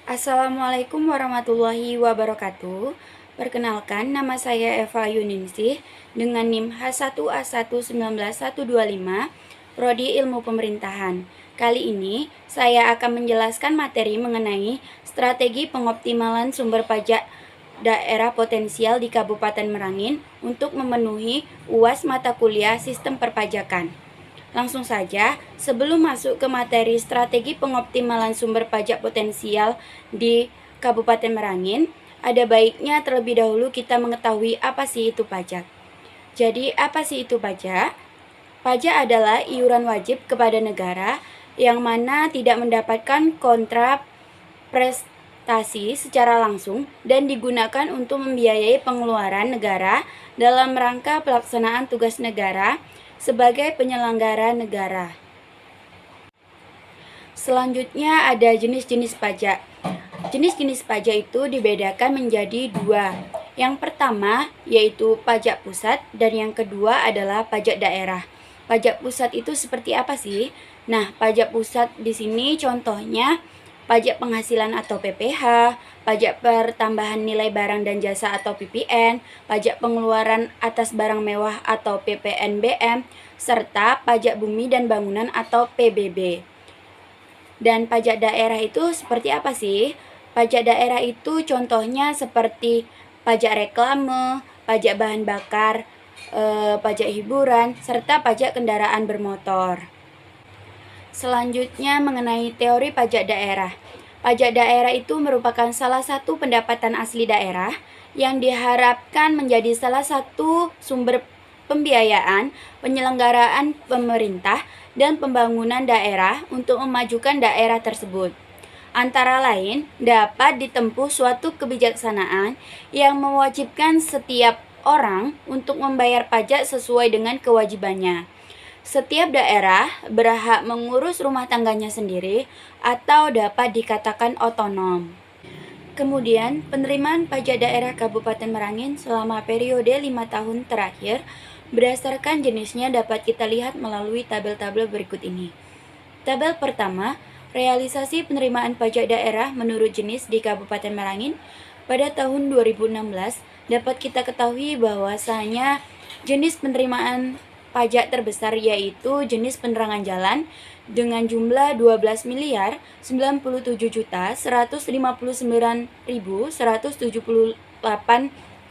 Assalamualaikum warahmatullahi wabarakatuh. Perkenalkan, nama saya Eva Yuningsih dengan NIM H1A1191125, Prodi Ilmu Pemerintahan. Kali ini saya akan menjelaskan materi mengenai strategi pengoptimalan sumber pajak daerah potensial di Kabupaten Merangin untuk memenuhi UAS mata kuliah Sistem Perpajakan. Langsung saja, sebelum masuk ke materi strategi pengoptimalan sumber pajak potensial di Kabupaten Merangin, ada baiknya terlebih dahulu kita mengetahui apa sih itu pajak. Jadi, apa sih itu pajak? Pajak adalah iuran wajib kepada negara yang mana tidak mendapatkan kontra prestasi secara langsung dan digunakan untuk membiayai pengeluaran negara dalam rangka pelaksanaan tugas negara sebagai penyelenggara negara. Selanjutnya ada jenis-jenis pajak. Jenis-jenis pajak itu dibedakan menjadi dua. Yang pertama yaitu pajak pusat dan yang kedua adalah pajak daerah. Pajak pusat itu seperti apa sih? Nah, pajak pusat di sini contohnya pajak penghasilan atau PPH, pajak pertambahan nilai barang dan jasa atau PPN, pajak pengeluaran atas barang mewah atau PPNBM, serta pajak bumi dan bangunan atau PBB. Dan pajak daerah itu seperti apa sih? Pajak daerah itu contohnya seperti pajak reklame, pajak bahan bakar, pajak hiburan, serta pajak kendaraan bermotor. Selanjutnya mengenai teori pajak daerah. Pajak daerah itu merupakan salah satu pendapatan asli daerah yang diharapkan menjadi salah satu sumber pembiayaan, penyelenggaraan pemerintah, dan pembangunan daerah untuk memajukan daerah tersebut. Antara lain, dapat ditempuh suatu kebijaksanaan yang mewajibkan setiap orang untuk membayar pajak sesuai dengan kewajibannya. Setiap daerah berhak mengurus rumah tangganya sendiri atau dapat dikatakan otonom. Kemudian, penerimaan pajak daerah Kabupaten Merangin selama periode 5 tahun terakhir berdasarkan jenisnya dapat kita lihat melalui tabel-tabel berikut ini. Tabel pertama, realisasi penerimaan pajak daerah menurut jenis di Kabupaten Merangin pada tahun 2016 dapat kita ketahui bahwasanya jenis penerimaan pajak terbesar yaitu jenis penerangan jalan dengan jumlah 12 miliar 97 juta 159.178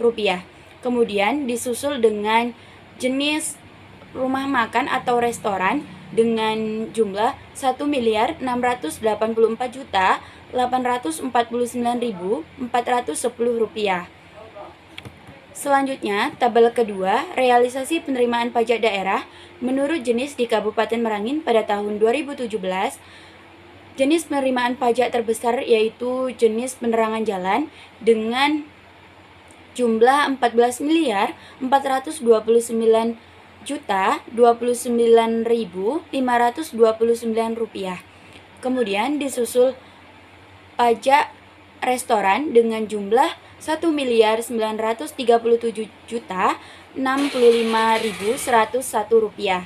rupiah. Kemudian disusul dengan jenis rumah makan atau restoran dengan jumlah 1 miliar 684 juta 849.410 rupiah. Selanjutnya, tabel kedua, realisasi penerimaan pajak daerah menurut jenis di Kabupaten Merangin pada tahun 2017. Jenis penerimaan pajak terbesar yaitu jenis penerangan jalan dengan jumlah 14 miliar 429 juta 29.529 rupiah. Kemudian disusul pajak restoran dengan jumlah 1 miliar 937 juta 65.101 rupiah.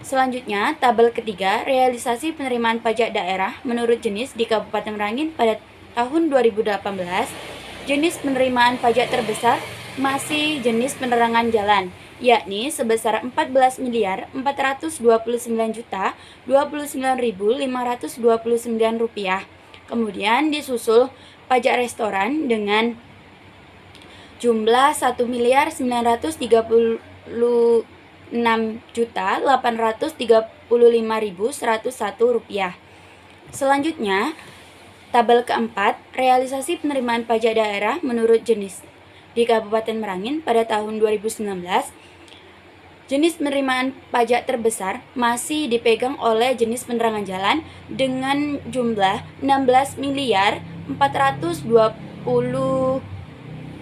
Selanjutnya, tabel ketiga, realisasi penerimaan pajak daerah menurut jenis di Kabupaten Merangin pada tahun 2018. Jenis penerimaan pajak terbesar masih jenis penerangan jalan, yakni sebesar 14 miliar 429 juta 29.529 rupiah. Kemudian disusul pajak restoran dengan jumlah 1 miliar 936 juta 835.101 rupiah. Selanjutnya, tabel keempat, realisasi penerimaan pajak daerah menurut jenis di Kabupaten Merangin pada tahun 2019. Jenis penerimaan pajak terbesar masih dipegang oleh jenis penerangan jalan dengan jumlah 16 miliar 420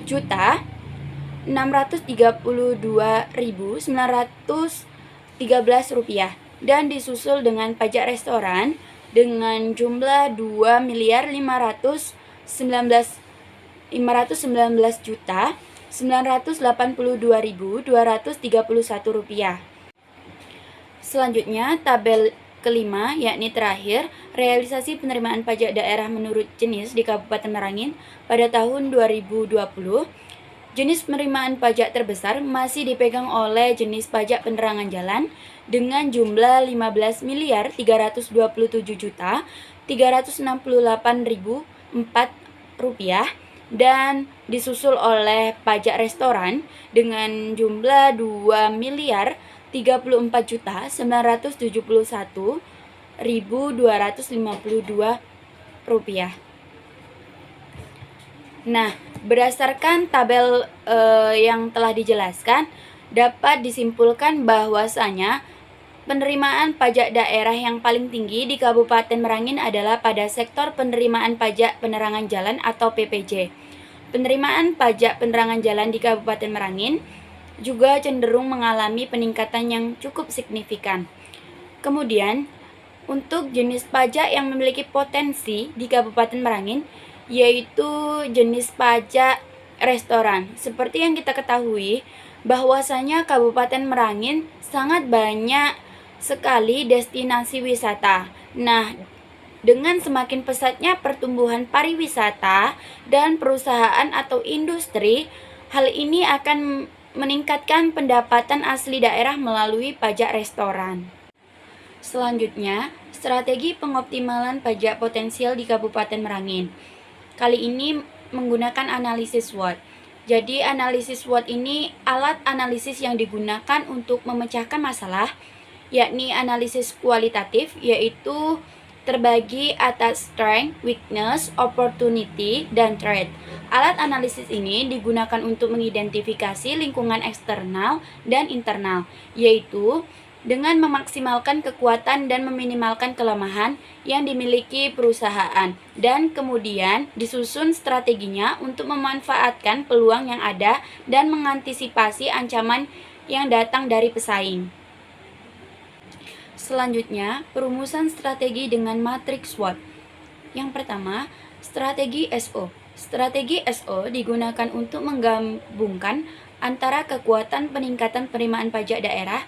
juta 632.913 rupiah dan disusul dengan pajak restoran dengan jumlah 2 miliar 519 juta 982.231 rupiah. Selanjutnya, tabel kelima, yakni terakhir, realisasi penerimaan pajak daerah menurut jenis di Kabupaten Merangin pada tahun 2020. Jenis penerimaan pajak terbesar masih dipegang oleh jenis pajak penerangan jalan dengan jumlah 15.327.368.004 rupiah dan disusul oleh pajak restoran dengan jumlah 2.034.971.252 rupiah. Nah, berdasarkan tabel yang telah dijelaskan, dapat disimpulkan bahwasanya penerimaan pajak daerah yang paling tinggi di Kabupaten Merangin adalah pada sektor penerimaan pajak penerangan jalan atau PPJ. Penerimaan pajak penerangan jalan di Kabupaten Merangin juga cenderung mengalami peningkatan yang cukup signifikan. Kemudian, untuk jenis pajak yang memiliki potensi di Kabupaten Merangin, yaitu jenis pajak restoran. Seperti yang kita ketahui, bahwasanya Kabupaten Merangin sangat banyak sekali destinasi wisata. Nah, dengan semakin pesatnya pertumbuhan pariwisata dan perusahaan atau industri, hal ini akan meningkatkan pendapatan asli daerah melalui pajak restoran. Selanjutnya, strategi pengoptimalan pajak potensial di Kabupaten Merangin. Kali ini menggunakan analisis SWOT. Jadi analisis SWOT ini alat analisis yang digunakan untuk memecahkan masalah, yakni analisis kualitatif, yaitu terbagi atas strength, weakness, opportunity, dan threat. Alat analisis ini digunakan untuk mengidentifikasi lingkungan eksternal dan internal, yaitu dengan memaksimalkan kekuatan dan meminimalkan kelemahan yang dimiliki perusahaan, dan kemudian disusun strateginya untuk memanfaatkan peluang yang ada dan mengantisipasi ancaman yang datang dari pesaing. Selanjutnya, perumusan strategi dengan matriks SWOT. Yang pertama, strategi SO. Strategi SO digunakan untuk menggabungkan antara kekuatan peningkatan penerimaan pajak daerah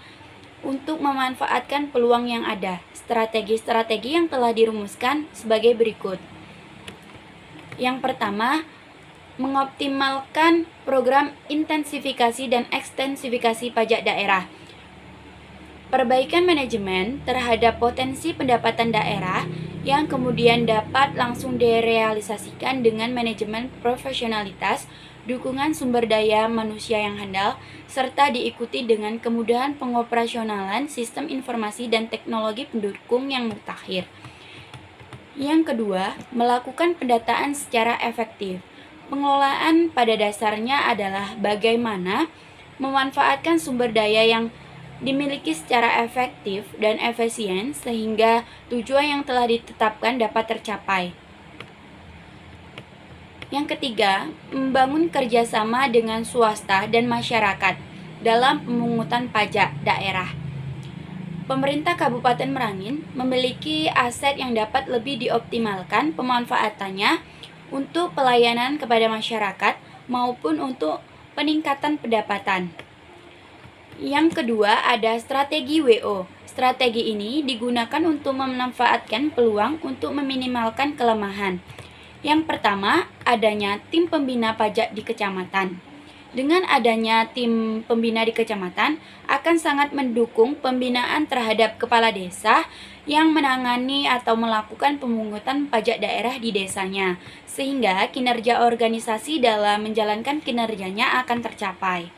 untuk memanfaatkan peluang yang ada. Strategi-strategi yang telah dirumuskan sebagai berikut. Yang pertama, mengoptimalkan program intensifikasi dan ekstensifikasi pajak daerah. Perbaikan manajemen terhadap potensi pendapatan daerah yang kemudian dapat langsung direalisasikan dengan manajemen profesionalitas, dukungan sumber daya manusia yang handal, serta diikuti dengan kemudahan pengoperasionalan sistem informasi dan teknologi pendukung yang mutakhir. Yang kedua, melakukan pendataan secara efektif. Pengelolaan pada dasarnya adalah bagaimana memanfaatkan sumber daya yang dimiliki secara efektif dan efisien sehingga tujuan yang telah ditetapkan dapat tercapai. Yang ketiga, membangun kerjasama dengan swasta dan masyarakat dalam pemungutan pajak daerah. Pemerintah Kabupaten Merangin memiliki aset yang dapat lebih dioptimalkan pemanfaatannya untuk pelayanan kepada masyarakat maupun untuk peningkatan pendapatan. Yang kedua ada strategi WO. Strategi ini digunakan untuk memanfaatkan peluang untuk meminimalkan kelemahan. Yang pertama, adanya tim pembina pajak di kecamatan. Dengan adanya tim pembina di kecamatan akan sangat mendukung pembinaan terhadap kepala desa yang menangani atau melakukan pemungutan pajak daerah di desanya, sehingga kinerja organisasi dalam menjalankan kinerjanya akan tercapai.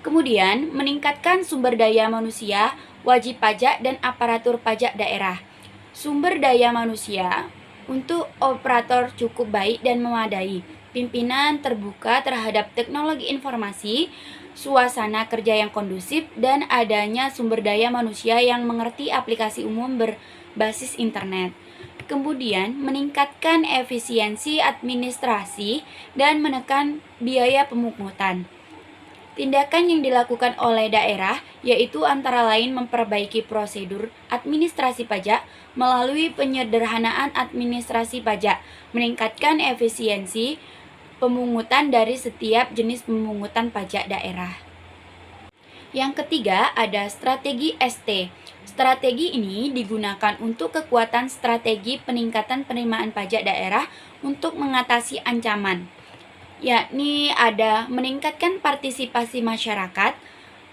Kemudian, meningkatkan sumber daya manusia, wajib pajak, dan aparatur pajak daerah. Sumber daya manusia untuk operator cukup baik dan memadai, pimpinan terbuka terhadap teknologi informasi, suasana kerja yang kondusif, dan adanya sumber daya manusia yang mengerti aplikasi umum berbasis internet. Kemudian, meningkatkan efisiensi administrasi dan menekan biaya pemungutan. Tindakan yang dilakukan oleh daerah yaitu antara lain memperbaiki prosedur administrasi pajak melalui penyederhanaan administrasi pajak, meningkatkan efisiensi pemungutan dari setiap jenis pemungutan pajak daerah. Yang ketiga ada strategi ST. Strategi ini digunakan untuk kekuatan strategi peningkatan penerimaan pajak daerah untuk mengatasi ancaman, yakni ada meningkatkan partisipasi masyarakat.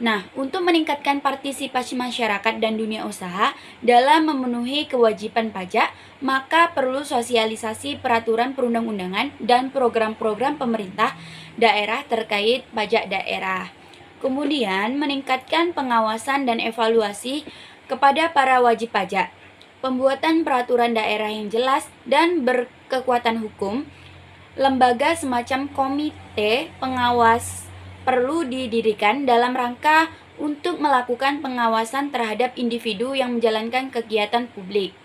Nah, untuk meningkatkan partisipasi masyarakat dan dunia usaha dalam memenuhi kewajiban pajak, maka perlu sosialisasi peraturan perundang-undangan dan program-program pemerintah daerah terkait pajak daerah. Kemudian, meningkatkan pengawasan dan evaluasi kepada para wajib pajak. Pembuatan peraturan daerah yang jelas dan berkekuatan hukum. Lembaga semacam komite pengawas perlu didirikan dalam rangka untuk melakukan pengawasan terhadap individu yang menjalankan kegiatan publik.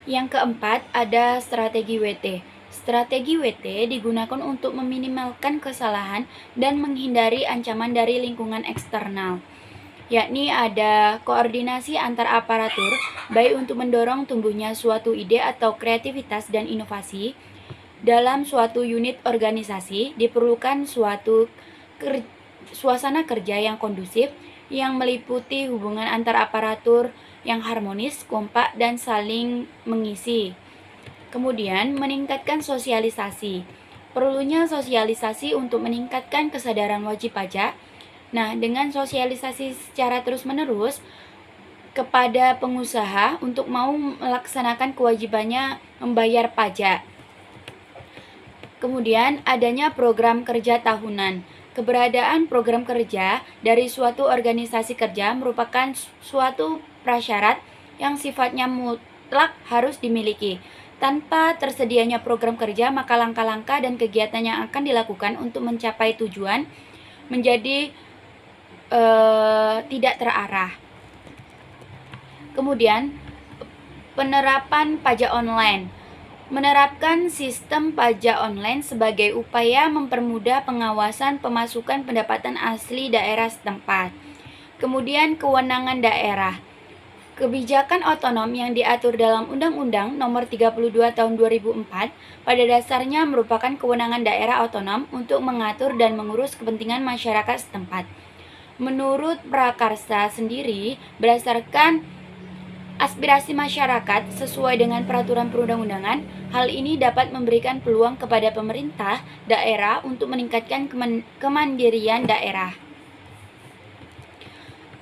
Yang keempat, ada strategi WT. Strategi WT digunakan untuk meminimalkan kesalahan dan menghindari ancaman dari lingkungan eksternal, yakni ada koordinasi antar aparatur, baik untuk mendorong tumbuhnya suatu ide atau kreativitas dan inovasi. Dalam suatu unit organisasi, diperlukan suatu suasana kerja yang kondusif, yang meliputi hubungan antar aparatur yang harmonis, kompak, dan saling mengisi. Kemudian, meningkatkan sosialisasi. Perlunya sosialisasi untuk meningkatkan kesadaran wajib pajak. Nah, dengan sosialisasi secara terus-menerus kepada pengusaha untuk mau melaksanakan kewajibannya membayar pajak. Kemudian, adanya program kerja tahunan. Keberadaan program kerja dari suatu organisasi kerja merupakan suatu prasyarat yang sifatnya mutlak harus dimiliki. Tanpa tersedianya program kerja, maka langkah-langkah dan kegiatan yang akan dilakukan untuk mencapai tujuan menjadi tidak terarah. Kemudian, penerapan pajak online. Menerapkan sistem pajak online sebagai upaya mempermudah pengawasan pemasukan pendapatan asli daerah setempat. Kemudian, kewenangan daerah. Kebijakan otonom yang diatur dalam Undang-Undang Nomor 32 Tahun 2004 pada dasarnya merupakan kewenangan daerah otonom untuk mengatur dan mengurus kepentingan masyarakat setempat. Menurut Prakarsa sendiri, berdasarkan aspirasi masyarakat sesuai dengan peraturan perundang-undangan, hal ini dapat memberikan peluang kepada pemerintah daerah untuk meningkatkan kemandirian daerah.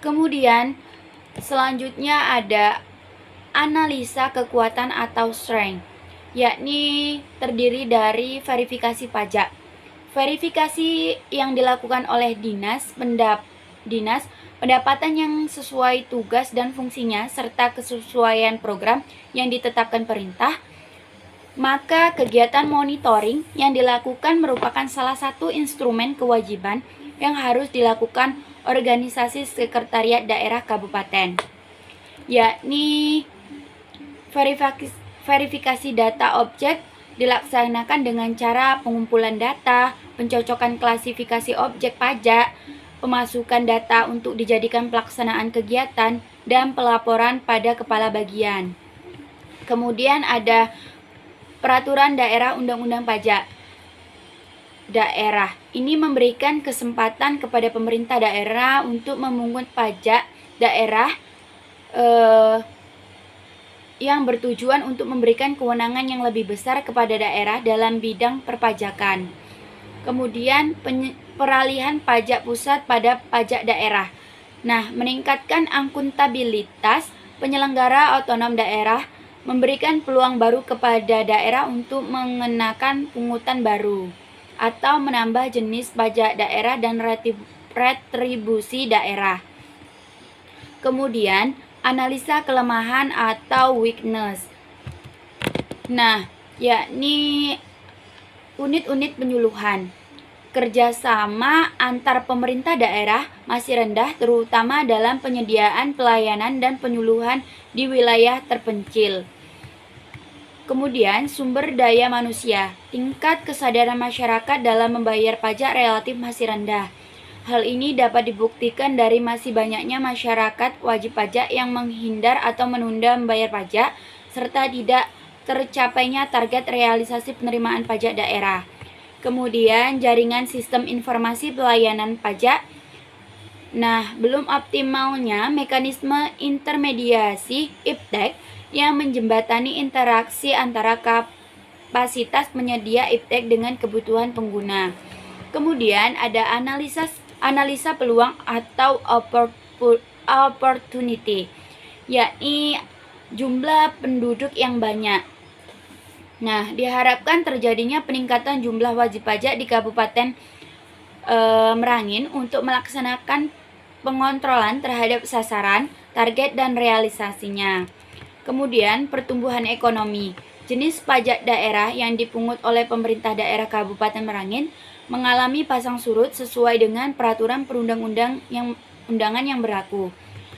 Kemudian, selanjutnya ada analisa kekuatan atau strength, yakni terdiri dari verifikasi pajak. Verifikasi yang dilakukan oleh dinas pendapatan yang sesuai tugas dan fungsinya serta kesesuaian program yang ditetapkan perintah. Maka kegiatan monitoring yang dilakukan merupakan salah satu instrumen kewajiban yang harus dilakukan organisasi sekretariat daerah kabupaten, yakni verifikasi data objek dilaksanakan dengan cara pengumpulan data, pencocokan klasifikasi objek pajak, pemasukan data untuk dijadikan pelaksanaan kegiatan, dan pelaporan pada kepala bagian. Kemudian ada peraturan daerah undang-undang pajak daerah. Ini memberikan kesempatan kepada pemerintah daerah untuk memungut pajak daerah yang bertujuan untuk memberikan kewenangan yang lebih besar kepada daerah dalam bidang perpajakan. Kemudian peralihan pajak pusat pada pajak daerah. Nah, meningkatkan akuntabilitas penyelenggara otonom daerah, memberikan peluang baru kepada daerah untuk mengenakan pungutan baru atau menambah jenis pajak daerah dan retribusi daerah. Kemudian, analisa kelemahan atau weakness. Nah, yakni unit-unit penyuluhan. Kerjasama antar pemerintah daerah masih rendah, terutama dalam penyediaan pelayanan dan penyuluhan di wilayah terpencil. Kemudian, sumber daya manusia. Tingkat kesadaran masyarakat dalam membayar pajak relatif masih rendah. Hal ini dapat dibuktikan dari masih banyaknya masyarakat wajib pajak yang menghindar atau menunda membayar pajak, serta tidak tercapainya target realisasi penerimaan pajak daerah. Kemudian, jaringan sistem informasi pelayanan pajak Nah, belum optimalnya mekanisme intermediasi iptek yang menjembatani interaksi antara kapasitas penyedia iptek dengan kebutuhan pengguna. Kemudian ada analisa peluang atau opportunity, yakni jumlah penduduk yang banyak. Nah, diharapkan terjadinya peningkatan jumlah wajib pajak di Kabupaten Merangin untuk melaksanakan pengontrolan terhadap sasaran, target, dan realisasinya. Kemudian, pertumbuhan ekonomi. Jenis pajak daerah yang dipungut oleh pemerintah daerah Kabupaten Merangin mengalami pasang surut sesuai dengan peraturan perundang-undangan yang berlaku.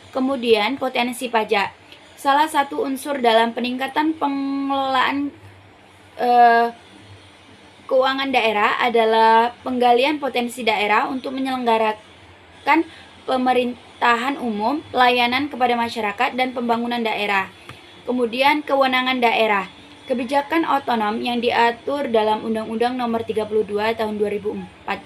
Kemudian, potensi pajak. Salah satu unsur dalam peningkatan pengelolaan keuangan daerah adalah penggalian potensi daerah untuk menyelenggarakan pemerintahan umum, pelayanan kepada masyarakat, dan pembangunan daerah. Kemudian kewenangan daerah. Kebijakan otonom yang diatur dalam Undang-Undang Nomor 32 Tahun 2004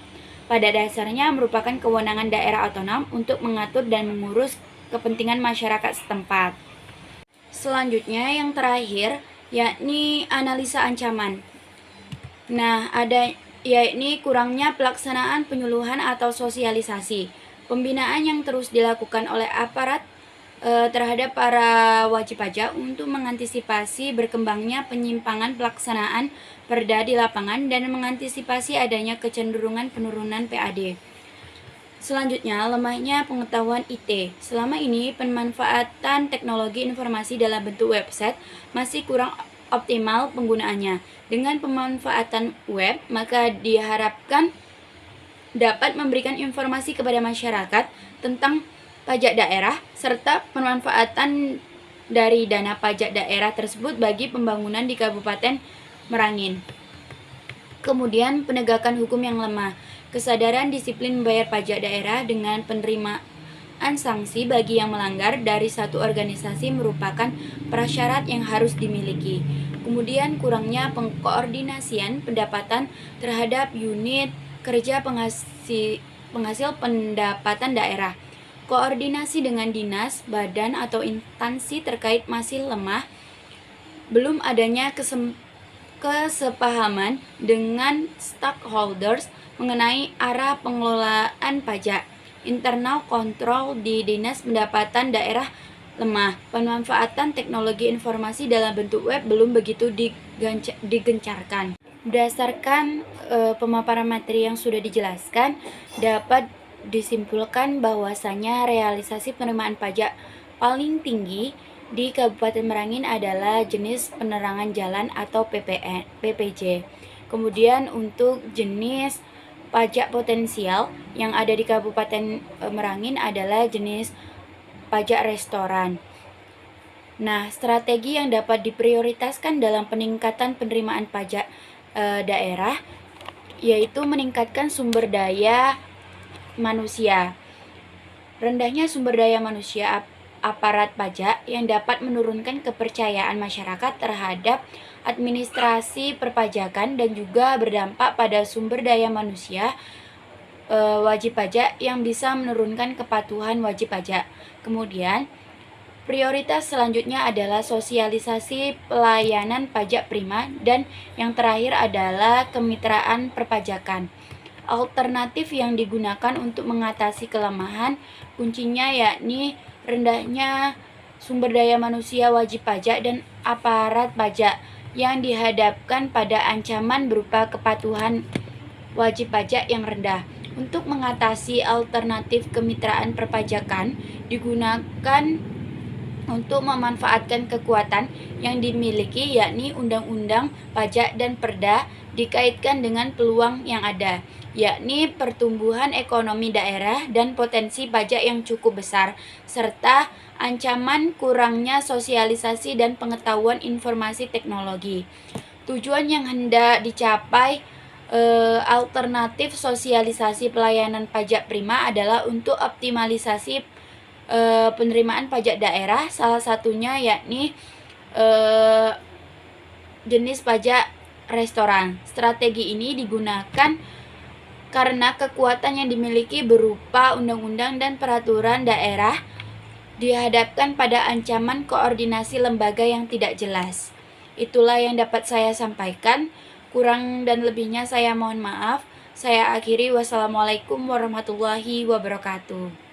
pada dasarnya merupakan kewenangan daerah otonom untuk mengatur dan mengurus kepentingan masyarakat setempat. Selanjutnya yang terakhir yakni analisa ancaman. Nah, ada yakni kurangnya pelaksanaan penyuluhan atau sosialisasi. Pembinaan yang terus dilakukan oleh aparat terhadap para wajib pajak untuk mengantisipasi berkembangnya penyimpangan pelaksanaan perda di lapangan dan mengantisipasi adanya kecenderungan penurunan PAD. Selanjutnya, lemahnya pengetahuan IT. Selama ini, pemanfaatan teknologi informasi dalam bentuk website masih kurang optimal penggunaannya. Dengan pemanfaatan web, maka diharapkan dapat memberikan informasi kepada masyarakat tentang pajak daerah serta pemanfaatan dari dana pajak daerah tersebut bagi pembangunan di Kabupaten Merangin. Kemudian penegakan hukum yang lemah. Kesadaran disiplin membayar pajak daerah dengan penerimaan sanksi bagi yang melanggar dari satu organisasi merupakan prasyarat yang harus dimiliki. Kemudian kurangnya pengkoordinasian pendapatan terhadap unit kerja penghasil pendapatan daerah. Koordinasi dengan dinas, badan, atau instansi terkait masih lemah. Belum adanya kesepahaman dengan stakeholders mengenai arah pengelolaan pajak. Internal kontrol di Dinas Pendapatan Daerah lemah. Pemanfaatan teknologi informasi dalam bentuk web belum begitu digencarkan. Berdasarkan pemaparan materi yang sudah dijelaskan, dapat disimpulkan bahwasanya realisasi penerimaan pajak paling tinggi di Kabupaten Merangin adalah jenis penerangan jalan atau PPJ. Kemudian untuk jenis pajak potensial yang ada di Kabupaten Merangin adalah jenis pajak restoran. Nah, strategi yang dapat diprioritaskan dalam peningkatan penerimaan pajak daerah yaitu meningkatkan sumber daya manusia. Rendahnya sumber daya manusia aparat pajak yang dapat menurunkan kepercayaan masyarakat terhadap administrasi perpajakan dan juga berdampak pada sumber daya manusia wajib pajak yang bisa menurunkan kepatuhan wajib pajak. Kemudian, prioritas selanjutnya adalah sosialisasi pelayanan pajak prima dan yang terakhir adalah kemitraan perpajakan. Alternatif yang digunakan untuk mengatasi kelemahan kuncinya yakni rendahnya sumber daya manusia wajib pajak dan aparat pajak yang dihadapkan pada ancaman berupa kepatuhan wajib pajak yang rendah. Untuk mengatasi alternatif kemitraan perpajakan digunakan untuk memanfaatkan kekuatan yang dimiliki yakni undang-undang pajak dan perda dikaitkan dengan peluang yang ada, yakni pertumbuhan ekonomi daerah dan potensi pajak yang cukup besar, serta ancaman kurangnya sosialisasi dan pengetahuan informasi teknologi. Tujuan yang hendak dicapai alternatif sosialisasi pelayanan pajak prima adalah untuk optimalisasi penerimaan pajak daerah, salah satunya yakni jenis pajak restoran. Strategi ini digunakan karena kekuatan yang dimiliki berupa undang-undang dan peraturan daerah dihadapkan pada ancaman koordinasi lembaga yang tidak jelas. Itulah yang dapat saya sampaikan. Kurang dan lebihnya saya mohon maaf. Saya akhiri. Wassalamualaikum warahmatullahi wabarakatuh.